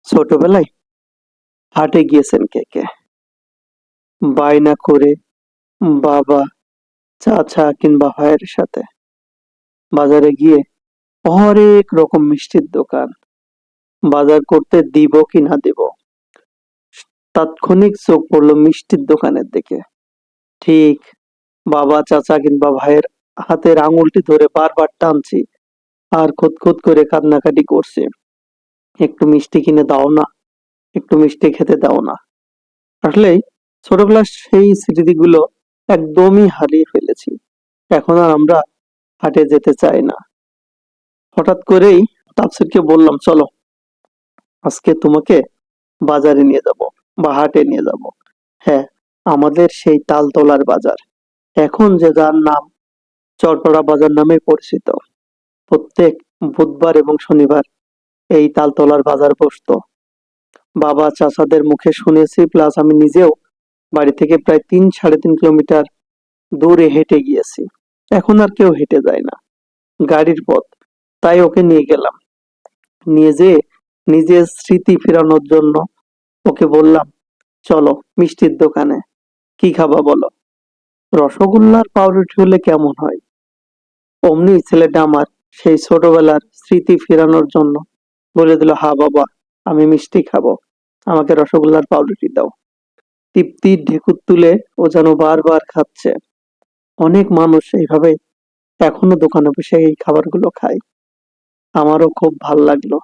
ছোটবেলায় হাটে গিয়েছেন কে কে? বায়না করে বাবা, চাচা কিংবা ভাইয়ের সাথে বাজারে গিয়ে হরেক রকম মিষ্টির দোকান, বাজার করতে দিব কি না দিব, তাৎক্ষণিক চোখ পড়লো মিষ্টির দোকানের দিকে। ঠিক বাবা, চাচা কিংবা ভাইয়ের হাতের আঙুলটি ধরে বারবার টানছি আর খুঁতখুত করে কান্নাকাটি করছি, একটু মিষ্টি কিনে দাও না, একটু মিষ্টি খেতে দাও না। আসলেই ছোটবেলার সেই স্মৃতিগুলো একদমই হারিয়ে ফেলেছি। এখন আর আমরা হাটে যেতে চাই না। হঠাৎ করেই তাফসীরকে বললাম, চলো আজকে তোমাকে বাজারে নিয়ে যাব বা হাটে নিয়ে যাব। হ্যাঁ, আমাদের সেই তালতলার বাজার, এখন যে যার নাম চরপাড়া বাজার নামে পরিচিত। প্রত্যেক বুধবার এবং শনিবার এই তালতলার বাজার বসতো। বাবা চাচাদের মুখে শুনেছি, প্লাস আমি নিজেও বাড়ি থেকে প্রায় 3-3.5 কিলোমিটার দূরে হেঁটে গিয়েছি। এখন আর কেউ হেঁটে যায় না, গাড়ির পথ। তাই ওকে নিয়ে গেলাম। নিয়ে যেয়ে নিজের স্মৃতি ফেরানোর জন্য ওকে বললাম, চলো মিষ্টির দোকানে, কি খাবা বলো? রসগোল্লার পাউরুটি হলে কেমন হয়? অমনি ছেলেটা আমার সেই ছোটবেলার স্মৃতি ফেরানোর জন্য বলে দিল, হা বাবা, আমি মিষ্টি খাবো, আমাকে রসগোল্লার পাউরুটি দাও। তৃপ্তির ঢেকুর তুলে ও যেন বারবার খাচ্ছে। অনেক মানুষ এইভাবে এখনো দোকানে বসে এই খাবারগুলো খায়। আমারও খুব ভাল লাগলো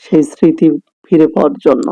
সেই স্মৃতি ফিরে পাওয়ার জন্য।